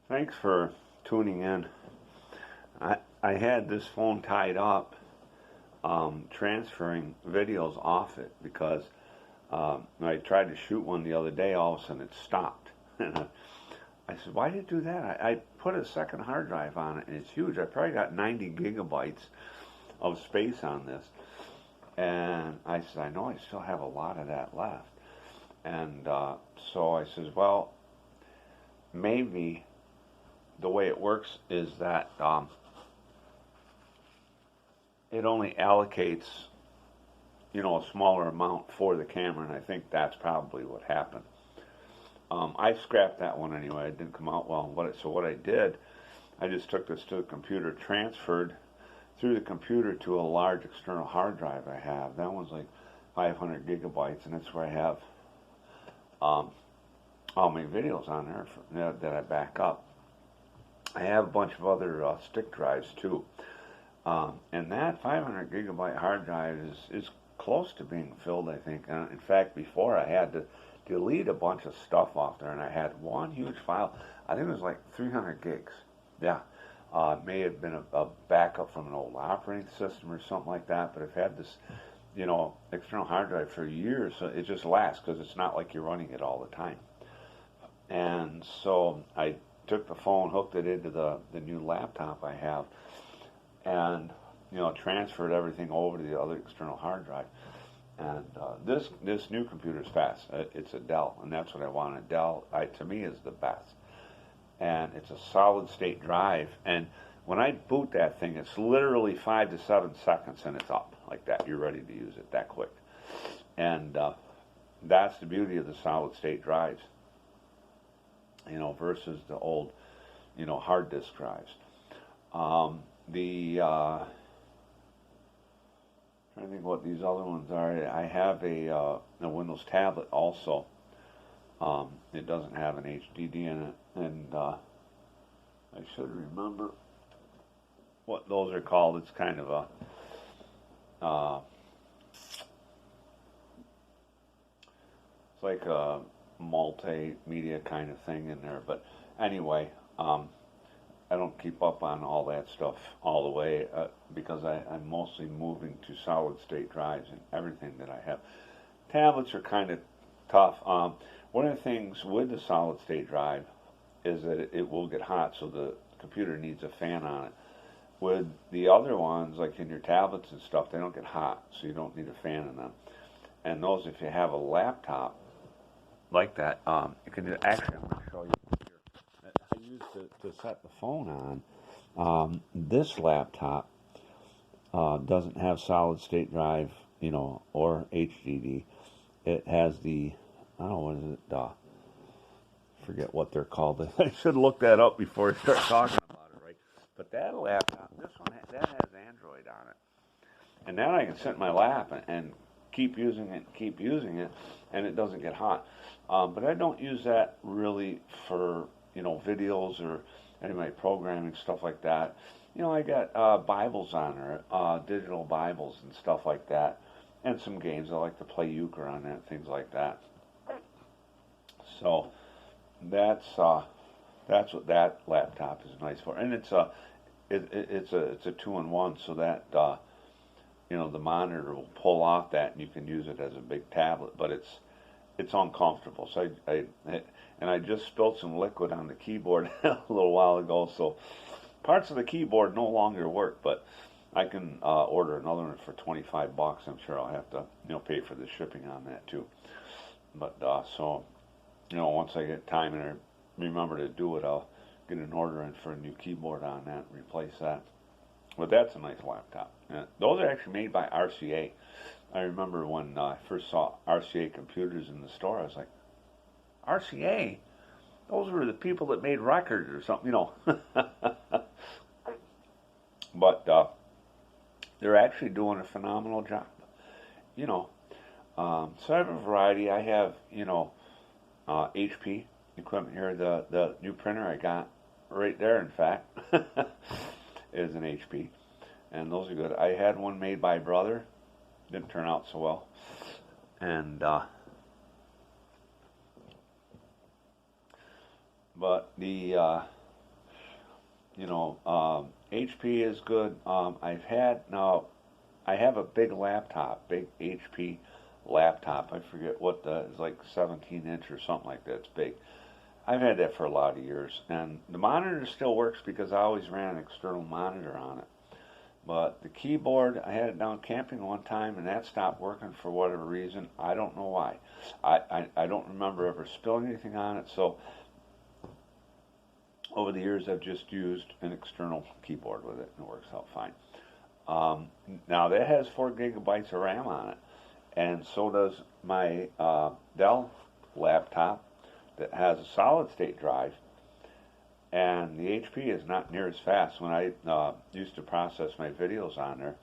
Thanks for tuning in. I had this phone tied up, transferring videos off it because I tried to shoot one the other day. All of a sudden, it stopped. And I said, "Why did it do that?" I put a second hard drive on it, and it's huge. I probably got 90 gigabytes of space on this. And I said, "I know I still have a lot of that left." And so I says, "Well, maybe." The way it works is that it only allocates, a smaller amount for the camera, and I think that's probably what happened. I scrapped that one anyway. It didn't come out well. So what I did, I just took this to the computer, transferred through the computer to a large external hard drive I have. That one's like 500 gigabytes, and that's where I have all my videos on there that I back up. I have a bunch of other stick drives too. And that 500 gigabyte hard drive is close to being filled, I think. In fact, before I had to delete a bunch of stuff off there, and I had one huge file. I think it was like 300 gigs. Yeah. It may have been a backup from an old operating system or something like that, but I've had this, external hard drive for years, so it just lasts because it's not like you're running it all the time. And so I took the phone, hooked it into the new laptop I have, and transferred everything over to the other external hard drive. And this new computer is fast. It's a Dell, and that's what I want. A Dell, to me, is the best. And it's a solid state drive. And when I boot that thing, it's literally 5 to 7 seconds, and it's up like that. You're ready to use it that quick. And that's the beauty of the solid state drives. Versus the old, hard disk drives. Trying to think what these other ones are. I have a Windows tablet also. It doesn't have an HDD in it, and I should remember what those are called. It's kind of it's like a multimedia kind of thing in there. But anyway, I don't keep up on all that stuff all the way because I'm mostly moving to solid state drives and everything that I have. Tablets are kind of tough. One of the things with the solid state drive is that it will get hot, so the computer needs a fan on it. With the other ones, like in your tablets and stuff, they don't get hot, so you don't need a fan in them. And those, if you have a laptop like that, you can actually, I'm going to show you here. I used to set the phone on. This laptop doesn't have solid state drive, or HDD. It has the, I don't know, what is it? Forget what they're called. I should look that up before I start talking about it, right? But that laptop, this one, that has Android on it. And that I can sit in my lap and keep using it, and it doesn't get hot. But I don't use that really for, videos or any of my programming, stuff like that. I got Bibles on there, digital Bibles and stuff like that, and some games. I like to play euchre on that, things like that. So that's what that laptop is nice for, and it's a 2-in-1, so that the monitor will pull off that, and you can use it as a big tablet, but it's uncomfortable. So I just spilled some liquid on the keyboard a little while ago, so parts of the keyboard no longer work, but I can order another one for $25. I'm sure I'll have to pay for the shipping on that too. But so once I get time and I remember to do it, I'll get an order in for a new keyboard on that and replace that. But that's a nice laptop. Those are actually made by RCA. I remember when I first saw RCA computers in the store, I was like, RCA? Those were the people that made records or something, But they're actually doing a phenomenal job. So I have a variety. I have, HP equipment here. The new printer I got right there, in fact, is an HP. And those are good. I had one made by brother. Didn't turn out so well. And but the HP is good. I have a big laptop, big HP laptop. I forget it's like 17-inch or something like that. It's big. I've had that for a lot of years, and the monitor still works because I always ran an external monitor on it. But the keyboard, I had it down camping one time, and that stopped working for whatever reason. I don't know why. I don't remember ever spilling anything on it, so over the years I've just used an external keyboard with it, and it works out fine. Now that has 4 gigabytes of RAM on it, and so does my Dell laptop that has a solid state drive, and the HP is not near as fast. When I used to process my videos on there,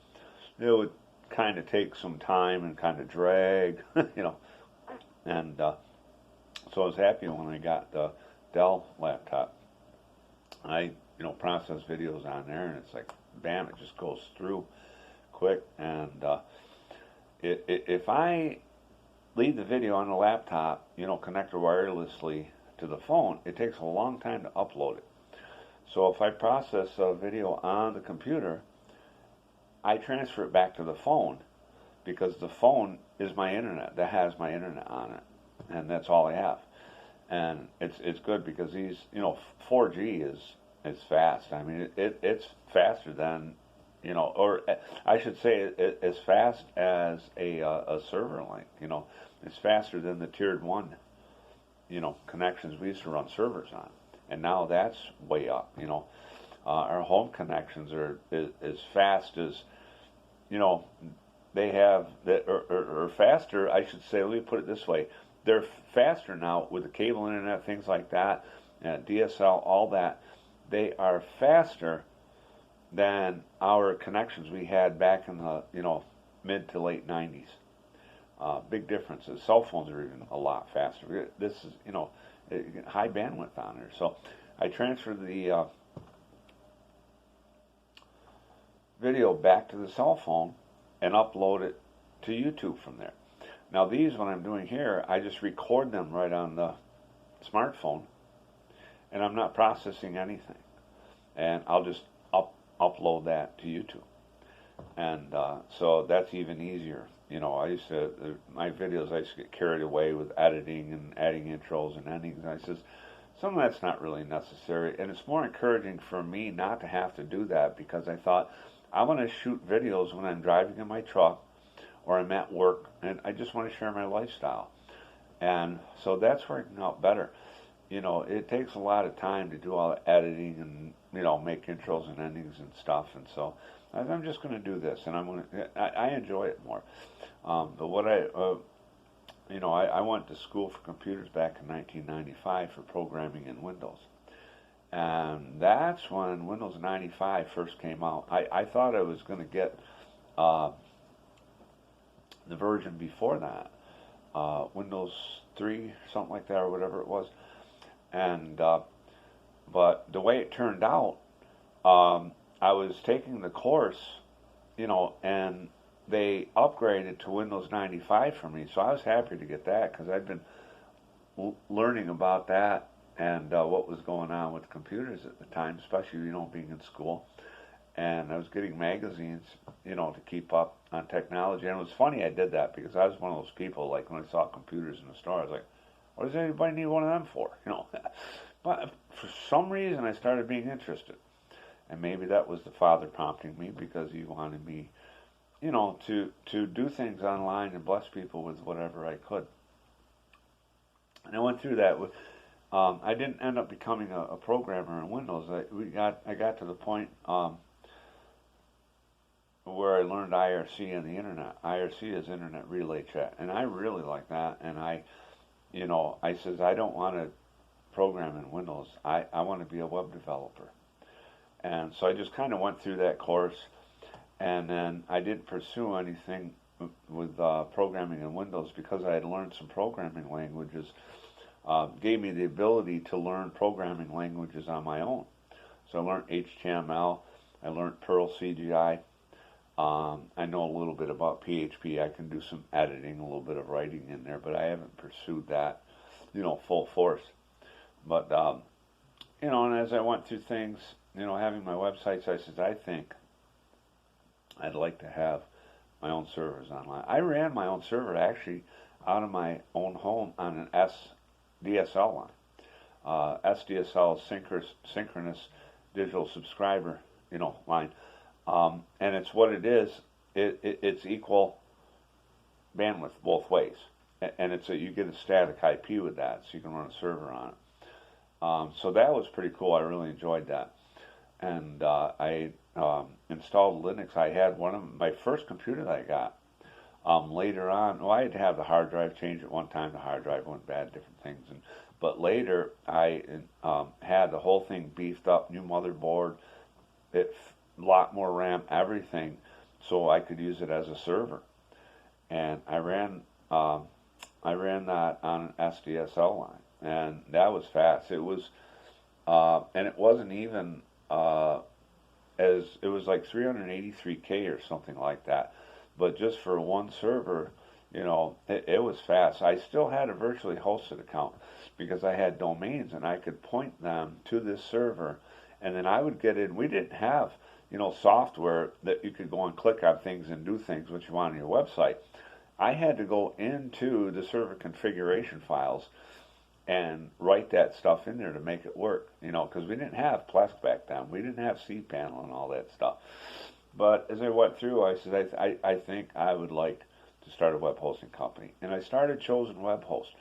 it would kind of take some time and kind of drag, and so I was happy when I got the Dell laptop. I process videos on there, and it's like bam, it just goes through quick. And if I leave the video on the laptop, connected wirelessly to the phone, it takes a long time to upload it. So if I process a video on the computer, I transfer it back to the phone because the phone is my internet. That has my internet on it, and that's all I have. And it's good because these 4G is fast. I mean it's faster than or I should say as fast as a server link. It's faster than the tiered 1 connections we used to run servers on, and now that's way up. Our home connections are as fast as they have that or faster. I should say. Let me put it this way: they're faster now with the cable internet, things like that, DSL, all that. They are faster than our connections we had back in the mid to late 90s. Big differences. Cell phones are even a lot faster. This is high bandwidth on there. So I transferred the video back to the cell phone and upload it to YouTube from there. Now these, when I'm doing here, I just record them right on the smartphone, and I'm not processing anything, and I'll just upload that to YouTube. And so that's even easier. I used to, my videos, I used to get carried away with editing and adding intros and endings, and I says, some of that's not really necessary, and it's more encouraging for me not to have to do that, because I thought, I want to shoot videos when I'm driving in my truck or I'm at work, and I just want to share my lifestyle. And so that's working out better. It takes a lot of time to do all the editing and make intros and endings and stuff, and so I'm just going to do this, and I enjoy it more. But what I went to school for computers back in 1995 for programming in Windows, and that's when Windows 95 first came out. I thought I was going to get the version before that, Windows 3, something like that, or whatever it was. And but the way it turned out, I was taking the course, and they upgraded to Windows 95 for me, so I was happy to get that, because I'd been learning about that and what was going on with computers at the time, especially being in school. And I was getting magazines, to keep up on technology. And it was funny I did that, because I was one of those people, like when I saw computers in the store, I was like, what does anybody need one of them for? But for some reason I started being interested, and maybe that was the Father prompting me, because he wanted me, to do things online and bless people with whatever I could. And I went through that with. I didn't end up becoming a programmer in Windows. I got to the point where I learned IRC and the internet. IRC is Internet Relay Chat, and I really like that. And I says I don't want to program in Windows. I want to be a web developer. And so I just kind of went through that course, and then I didn't pursue anything with programming in Windows, because I had learned some programming languages. Gave me the ability to learn programming languages on my own. So I learned HTML, I learned Perl CGI. I know a little bit about PHP. I can do some editing, a little bit of writing in there, but I haven't pursued that, full force. But and as I went through things, having my websites, I said, I think I'd like to have my own servers online. I ran my own server actually out of my own home on an SDSL line. SDSL is synchronous digital subscriber, line, and it's what it is. It's equal bandwidth both ways, and you get a static IP with that, so you can run a server on it. So that was pretty cool. I really enjoyed that, and I installed Linux. I had one of my first computer that I got. Later on, I had to have the hard drive changed at one time. The hard drive went bad, different things, but later I had the whole thing beefed up, new motherboard, a lot more RAM, everything, so I could use it as a server. And I ran that on an SDSL line, and that was fast. It was, and it wasn't even it was like 383K or something like that. But just for one server, it was fast. I still had a virtually hosted account because I had domains, and I could point them to this server, and then I would get in. We didn't have, software that you could go and click on things and do things what you want on your website. I had to go into the server configuration files and write that stuff in there to make it work, because we didn't have Plesk back then. We didn't have cPanel and all that stuff. But as I went through, I said, I think I would like to start a web hosting company. And I started Chosen Web Host.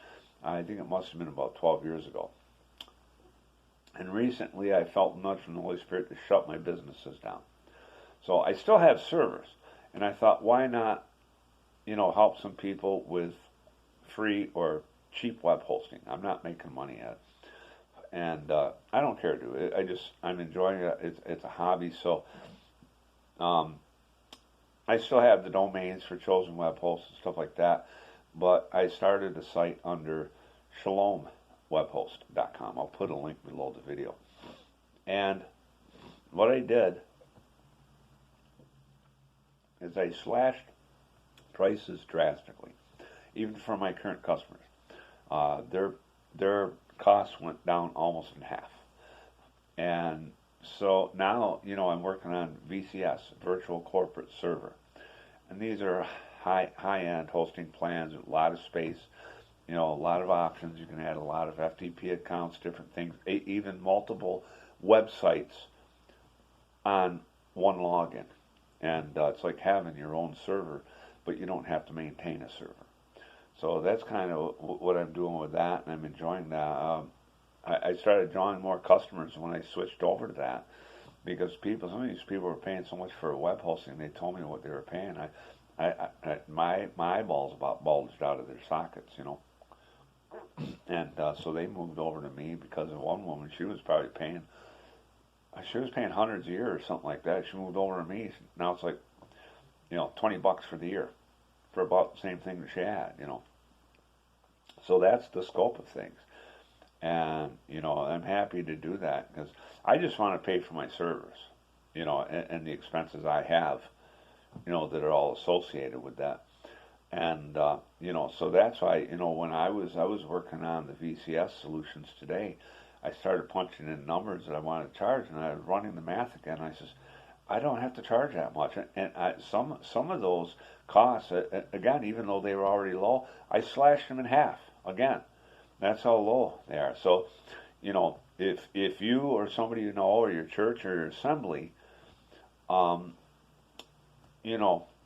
I think it must have been about 12 years ago. And recently I felt a nudge from the Holy Spirit to shut my businesses down. So I still have servers. And I thought, why not, help some people with free or cheap web hosting? I'm not making money at it. And I don't care to do it. I'm enjoying it. It's a hobby. So I still have the domains for Chosen Web Hosts and stuff like that, but I started a site under shalomwebhost.com. I'll put a link below the video. And what I did is I slashed prices drastically, even for my current customers. Their costs went down almost in half. And so now, I'm working on VCS, Virtual Corporate Server. And these are high-end hosting plans with a lot of space, a lot of options. You can add a lot of FTP accounts, different things, even multiple websites on one login. And it's like having your own server, but you don't have to maintain a server. So that's kind of what I'm doing with that, and I'm enjoying that. I started drawing more customers when I switched over to that, because some of these people were paying so much for web hosting. They told me what they were paying. My eyeballs about bulged out of their sockets, and so they moved over to me because of one woman. She was probably paying hundreds a year or something like that. She moved over to me. Now it's like, $20 for the year for about the same thing that she had, So that's the scope of things. And, I'm happy to do that because I just want to pay for my servers, and the expenses I have, that are all associated with that. And, so that's why, when I was working on the VCS solutions today, I started punching in numbers that I wanted to charge, and I was running the math again. I says, I don't have to charge that much. And some of those costs, again, even though they were already low, I slashed them in half again. That's how low they are. So, if you or somebody you know, or your church or your assembly,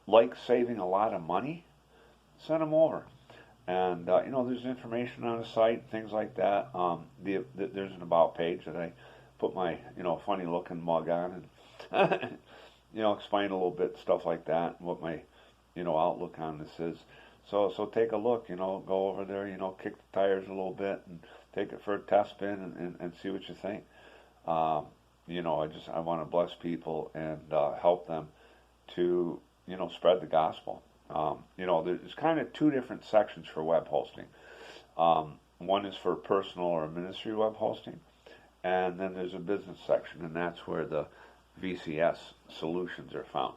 like saving a lot of money, send them over. And, there's information on the site, things like that. There's an about page that I put my, funny looking mug on and, explain a little bit, stuff like that, what my, outlook on this is. So take a look, go over there, kick the tires a little bit and take it for a test spin and see what you think. I want to bless people and help them to, spread the gospel. There's kind of two different sections for web hosting. One is for personal or ministry web hosting, and then there's a business section, and that's where the VCS solutions are found.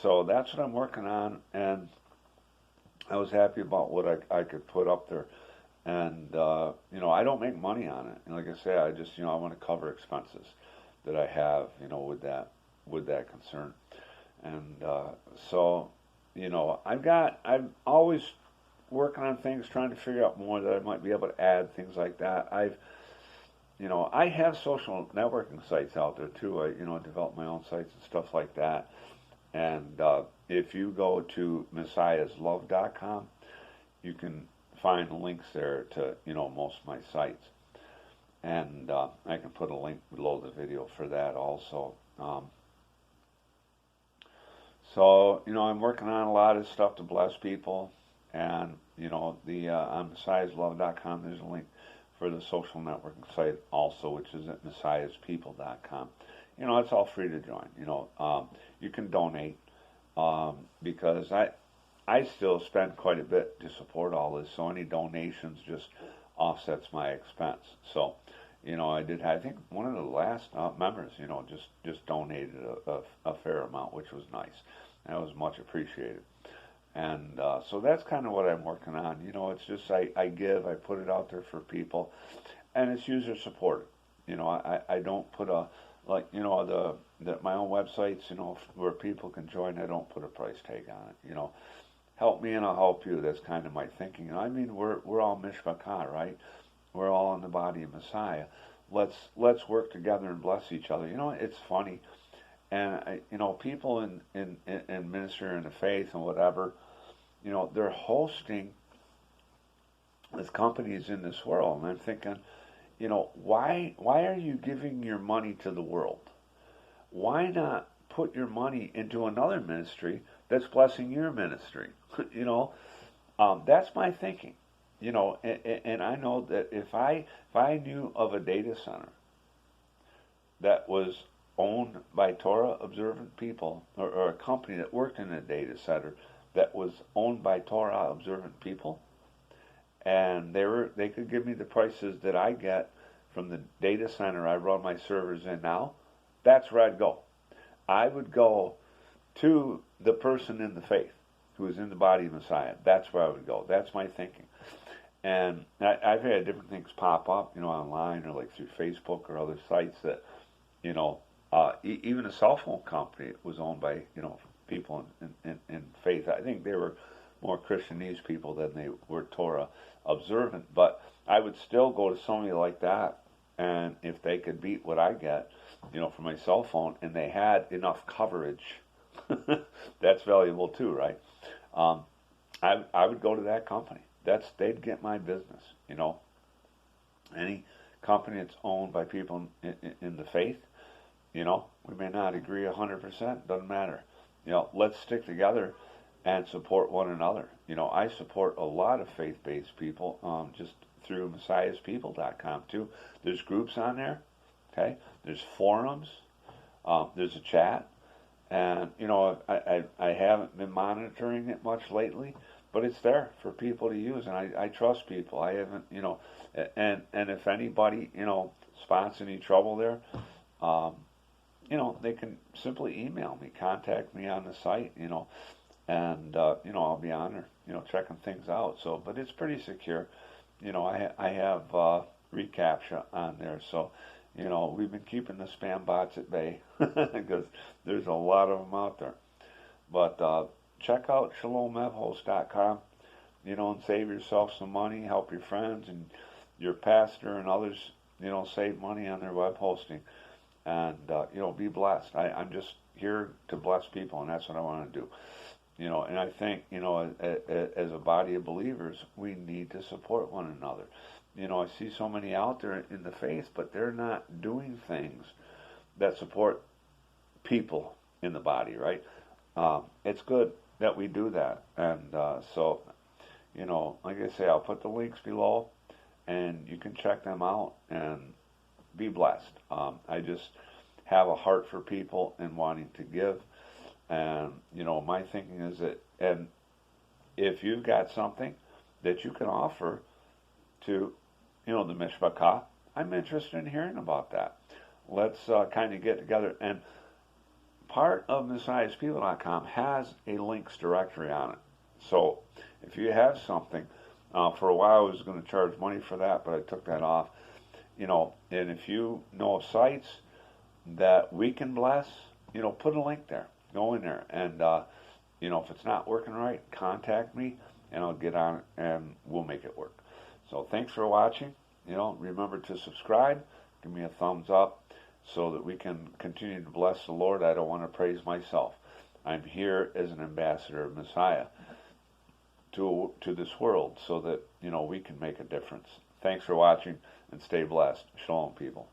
So that's what I'm working on, and I was happy about what I could put up there. And I don't make money on it. And like I say, I just I want to cover expenses that I have with that concern. And so I'm always working on things, trying to figure out more that I might be able to add, things like that. I have social networking sites out there too. I develop my own sites and stuff like that. And if you go to messiahslove.com, you can find links there to most of my sites, and I can put a link below the video for that also. So I'm working on a lot of stuff to bless people, and the on messiahslove.com there's a link for the social networking site also, which is at messiahspeople.com. It's all free to join. You can donate because I still spend quite a bit to support all this, so any donations just offsets my expense. So, I think one of the last members, just donated a fair amount, which was nice. That was much appreciated. And so that's kind of what I'm working on. It's just I give, I put it out there for people, and it's user supported. I don't put my own websites, where people can join. I don't put a price tag on it. Help me and I'll help you. That's kind of my thinking. I mean, we're all Mishpachah, right? We're all in the body of Messiah. Let's work together and bless each other. It's funny, and people in ministry and the faith and whatever, they're hosting these companies in this world, and I'm thinking, why are you giving your money to the world? Why not put your money into another ministry that's blessing your ministry? That's my thinking. And I know that if I knew of a data center that was owned by Torah observant people, or a company that worked in a data center that was owned by Torah observant people, and they could give me the prices that I get from the data center I run my servers in now, that's where I'd go. I would go to the person in the faith who is in the body of Messiah. That's where I would go. That's my thinking. And I've had different things pop up, online or like through Facebook or other sites that, even a cell phone company was owned by, people in faith. I think they were more Christianese people than they were Torah observant. But I would still go to somebody like that, and if they could beat what I get, for my cell phone, and they had enough coverage, that's valuable too, right? I would go to that company. They'd get my business. Any company that's owned by people in the faith, we may not agree 100%. Doesn't matter. Let's stick together and support one another. I support a lot of faith-based people, just through messiahspeople.com too. There's groups on there. Okay, there's forums. There's a chat. And, I haven't been monitoring it much lately, but it's there for people to use, and I trust people. I haven't, and if anybody, spots any trouble there, they can simply email me, contact me on the site, and, I'll be on there, checking things out. So, but it's pretty secure. I have reCAPTCHA on there, so, we've been keeping the spam bots at bay because there's a lot of them out there. But check out shalomevhost.com, and save yourself some money, help your friends and your pastor and others, save money on their web hosting. And, be blessed. I'm just here to bless people, and that's what I want to do. And I think, as a body of believers, we need to support one another. I see so many out there in the faith, but they're not doing things that support people in the body, right? It's good that we do that. And so, like I say, I'll put the links below, and you can check them out and be blessed. I just have a heart for people and wanting to give. And, my thinking is that, and if you've got something that you can offer to, the Mishpachah, I'm interested in hearing about that. Let's kind of get together. And part of messiahspeople.com has a links directory on it. So if you have something For a while, I was going to charge money for that, but I took that off. And if you know of sites that we can bless, put a link there. Go in there, and if it's not working right, contact me, and I'll get on it, and we'll make it work. So thanks for watching. Remember to subscribe, give me a thumbs up, so that we can continue to bless the Lord. I don't want to praise myself. I'm here as an ambassador of Messiah to this world, so that we can make a difference. Thanks for watching, and stay blessed. Shalom, people.